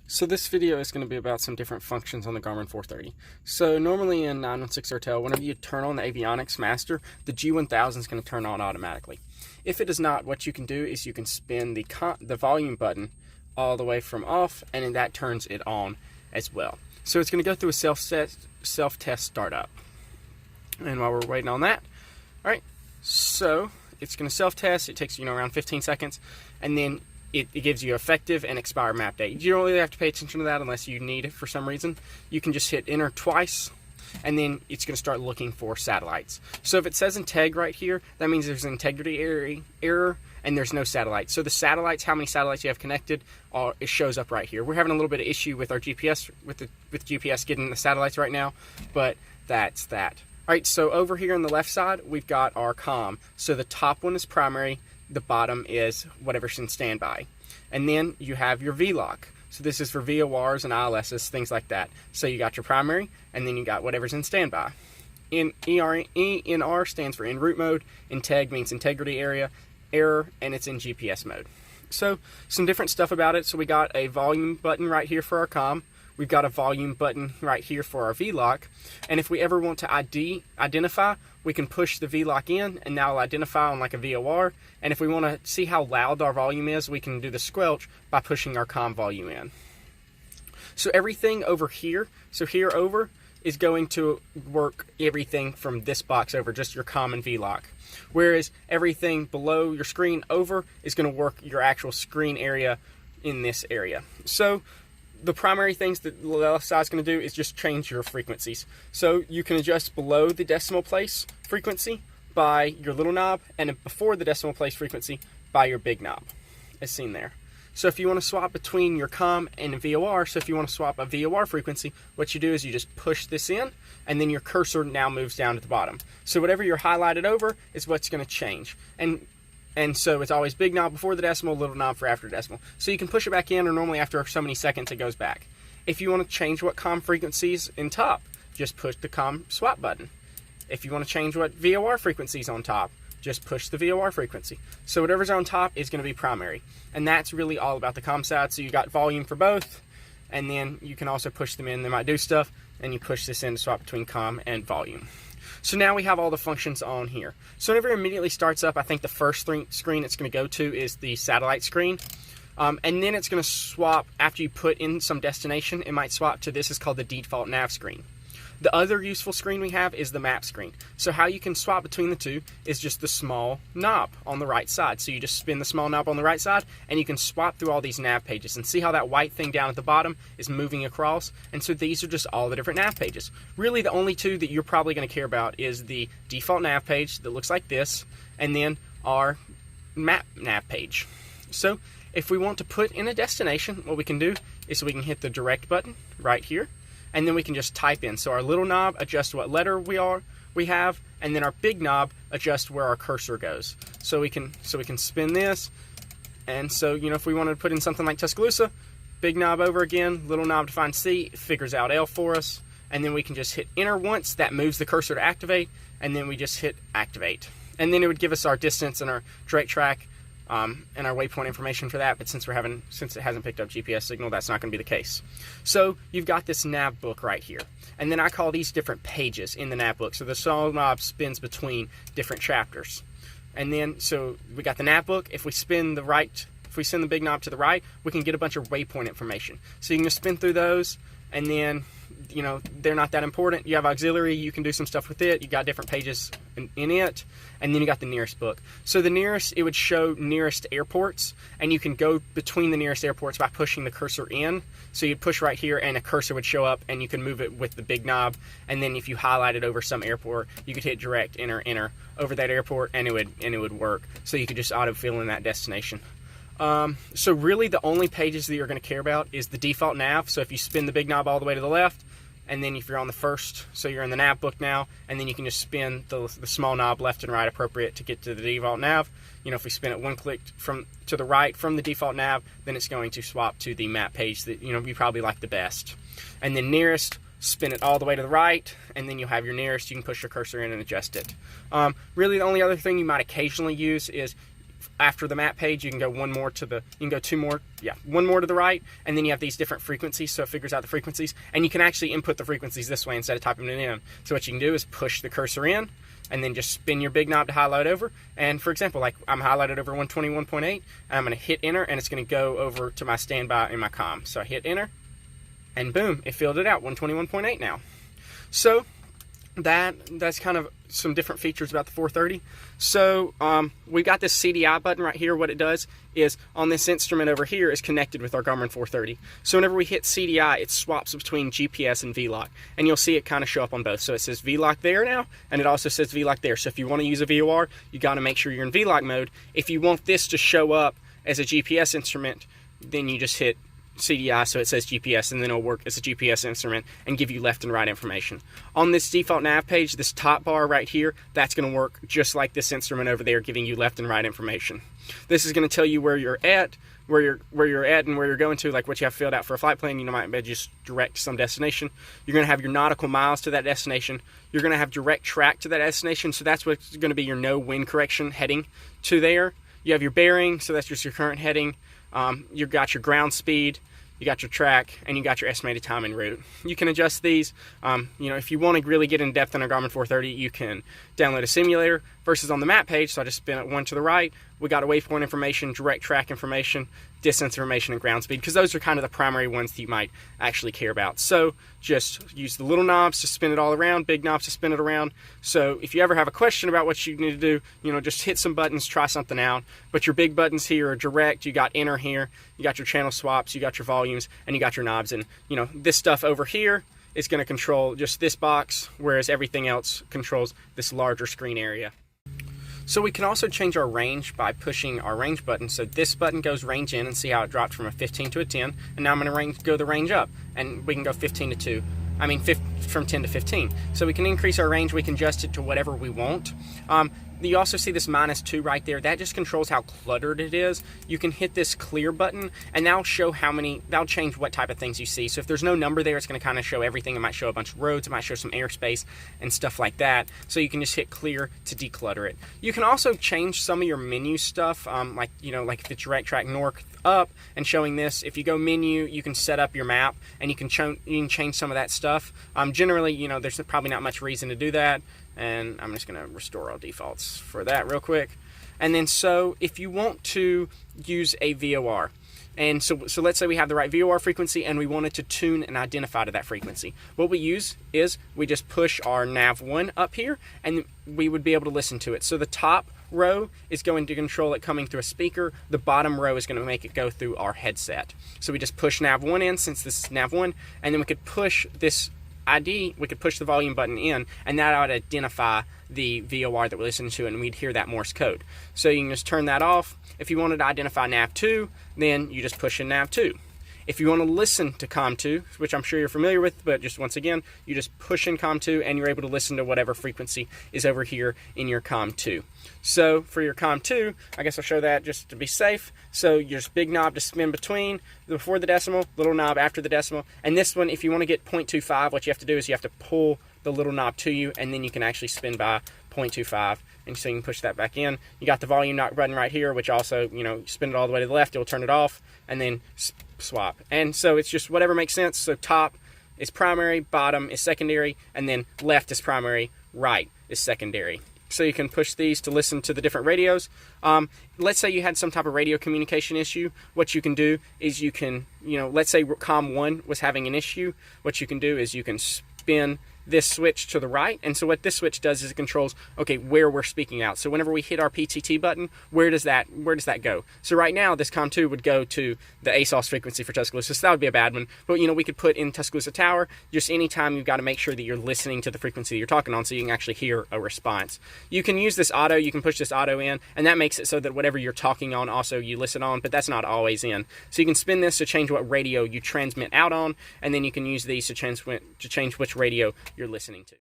So this video is going to be about some different functions on the Garmin 430. So normally in 916 RTL, whenever you turn on the avionics master, the G1000 is going to turn on automatically. If it does not, what you can do is you can spin the volume button all the way from off, and then that turns it on as well. So it's going to go through a self-test startup. And while we're waiting on that, all right, so it's going to self-test. It takes around 15 seconds, and then it gives you effective and expired map date. You don't really have to pay attention to that unless you need it for some reason. You can just hit enter twice, and then it's going to start looking for satellites. So if it says integ right here, that means there's an integrity error and there's no satellites. So the satellites, how many satellites you have connected, it shows up right here. We're having a little bit of issue with our GPS, with GPS getting the satellites right now, but that's that. All right, so over here on the left side, we've got our comm. So the top one is primary, the bottom is whatever's in standby. And then you have your VLOC. So this is for VORs and ILSs, things like that. So you got your primary, and then you got whatever's in standby. ENR stands for en route mode. Integ means integrity error, and it's in GPS mode. So some different stuff about it. So we got a volume button right here for our comm. We've got a volume button right here for our VLOC. And if we ever want to identify, we can push the VLOC in, and now it'll identify on like a VOR. And if we want to see how loud our volume is, we can do the squelch by pushing our comm volume in. So everything over here, so here over, is going to work everything from this box over, just your comm and VLOC. Whereas everything below your screen over is going to work your actual screen area in this area. So the primary things that the left side is going to do is just change your frequencies. So you can adjust below the decimal place frequency by your little knob, and before the decimal place frequency by your big knob, as seen there. So if you want to swap between your comm and a VOR, so if you want to swap a VOR frequency, what you do is you just push this in, and then your cursor now moves down to the bottom. So whatever you're highlighted over is what's going to change. And so it's always big knob before the decimal, little knob for after decimal. So you can push it back in, or normally after so many seconds it goes back. If you want to change what comm frequencies in top, just push the comm swap button. If you want to change what VOR frequencies on top, just push the VOR frequency. So whatever's on top is going to be primary. And that's really all about the comm side. So you got volume for both, and then you can also push them in. They might do stuff, and you push this in to swap between comm and volume. So now we have all the functions on here. So whenever it immediately starts up, I think the first screen it's going to go to is the satellite screen. And then it's going to swap, after you put in some destination, it might swap to this is called the default nav screen. The other useful screen we have is the map screen. So how you can swap between the two is just the small knob on the right side. So you just spin the small knob on the right side, and you can swap through all these nav pages. And see how that white thing down at the bottom is moving across? And so these are just all the different nav pages. Really the only two that you're probably going to care about is the default nav page that looks like this, and then our map nav page. So if we want to put in a destination, what we can do is we can hit the direct button right here, and then we can just type in. So our little knob adjusts what letter we have, and then our big knob adjusts where our cursor goes. So we can spin this, and so if we wanted to put in something like Tuscaloosa, big knob over again, little knob to find C, it figures out L for us, and then we can just hit enter once. That moves the cursor to activate, and then we just hit activate, and then it would give us our distance and our direct track and our waypoint information for that. But since it hasn't picked up GPS signal, that's not going to be the case. So you've got this nav book right here, and then I call these different pages in the nav book. So the small knob spins between different chapters, and then so we got the nav book. If we spin the big knob to the right, we can get a bunch of waypoint information. So you can just spin through those, and then they're not that important. You have auxiliary, you can do some stuff with it. You got different pages in it, and then you got the nearest book. So the nearest, it would show nearest airports, and you can go between the nearest airports by pushing the cursor in. So you'd push right here, and a cursor would show up, and you can move it with the big knob. And then if you highlight it over some airport, you could hit direct enter over that airport, and it would work. So you could just auto fill in that destination. So really the only pages that you're going to care about is the default nav. So if you spin the big knob all the way to the left, and then if you're on the first, so you're in the nav book now, and then you can just spin the small knob left and right appropriate to get to the default nav. If we spin it one click to the right from the default nav, then it's going to swap to the map page that you probably like the best. And then nearest, spin it all the way to the right, and then you'll have your nearest. You can push your cursor in and adjust it. Really the only other thing you might occasionally use is after the map page, you can go one more to the, you can go two more, yeah, one more to the right, and then you have these different frequencies, so it figures out the frequencies, and you can actually input the frequencies this way instead of typing it in. So what you can do is push the cursor in, and then just spin your big knob to highlight over. And for example, like I'm highlighted over 121.8, and I'm going to hit enter, and it's going to go over to my standby in my comm. So I hit enter, and boom, it filled it out, 121.8 now. So that's kind of some different features about the 430. So we've got this CDI button right here. What it does is on this instrument over here is connected with our Garmin 430. So whenever we hit CDI, it swaps between GPS and VLOC, and you'll see it kind of show up on both. So it says VLOC there now, and it also says VLOC there. So if you want to use a VOR, you got to make sure you're in VLOC mode. If you want this to show up as a GPS instrument, then you just hit CDI, so it says GPS, and then it'll work as a GPS instrument and give you left and right information. On this default nav page, this top bar right here, that's going to work just like this instrument over there, giving you left and right information. This is going to tell you where you're at, where you're at, and where you're going to, like what you have filled out for a flight plan. You might be just direct to some destination. You're going to have your nautical miles to that destination. You're going to have direct track to that destination, so that's what's going to be your no wind correction heading to there. You have your bearing, so that's just your current heading. You've got your ground speed, you got your track, and you got your estimated time en route. You can adjust these. You know, if you want to really get in depth on a Garmin 430, you can download a simulator. Versus on the map page, so I just spin it one to the right, we got a waypoint information, direct track information, distance information, and ground speed, because those are kind of the primary ones that you might actually care about. So just use the little knobs to spin it all around, big knobs to spin it around. So if you ever have a question about what you need to do, you know, just hit some buttons, try something out. But your big buttons here are direct, you got enter here, you got your channel swaps, you got your volumes, and you got your knobs. And you know, this stuff over here is going to control just this box, whereas everything else controls this larger screen area. So we can also change our range by pushing our range button. So this button goes range in, and see how it dropped from a 15 to a 10. And now I'm going to go the range up, and we can go 15 to 2. I mean from 10 to 15. So we can increase our range, we can adjust it to whatever we want. You also see this -2 right there. That just controls how cluttered it is. You can hit this clear button, and that'll show that'll change what type of things you see. So if there's no number there, it's going to kind of show everything. It might show a bunch of roads, it might show some airspace and stuff like that. So you can just hit clear to declutter it. You can also change some of your menu stuff, like, you know, like if it's direct track north up and showing this. If you go menu, you can set up your map, and you can change some of that stuff. Generally, you know, there's probably not much reason to do that. And I'm just going to restore all defaults for that real quick. And then so if you want to use a VOR, and so let's say we have the right VOR frequency and we wanted to tune and identify to that frequency. What we use is we just push our nav1 up here, and we would be able to listen to it. So the top row is going to control it coming through a speaker. The bottom row is going to make it go through our headset. So we just push nav1 in, since this is nav1, and then we could push this ID, we could push the volume button in, and that would identify the VOR that we're listening to, and we'd hear that Morse code. So you can just turn that off. If you wanted to identify nav2, then you just push in nav2. If you want to listen to COM2, which I'm sure you're familiar with, but just once again, you just push in COM2 and you're able to listen to whatever frequency is over here in your COM2. So for your COM2, I guess I'll show that just to be safe. So your big knob to spin between, before the decimal, little knob after the decimal. And this one, if you want to get 0.25, what you have to do is you have to pull the little knob to you, and then you can actually spin by 0.25. And so you can push that back in. You got the volume knob button right here, which also, you know, spin it all the way to the left, it'll turn it off, and then swap. And so it's just whatever makes sense. So top is primary, bottom is secondary, and then left is primary, right is secondary. So you can push these to listen to the different radios. Let's say you had some type of radio communication issue. What you can do is you can, you know, let's say COM1 was having an issue. What you can do is you can spin this switch to the right, and so what this switch does is it controls, okay, where we're speaking out. So whenever we hit our PTT button, where does that go? So right now this COM2 would go to the ASOS frequency for Tuscaloosa, so that would be a bad one. But you know, we could put in Tuscaloosa Tower. Just anytime you've got to make sure that you're listening to the frequency you're talking on, so you can actually hear a response. You can use this auto, you can push this auto in, and that makes it so that whatever you're talking on also you listen on, but that's not always in. So you can spin this to change what radio you transmit out on, and then you can use these to change which radio you're listening to.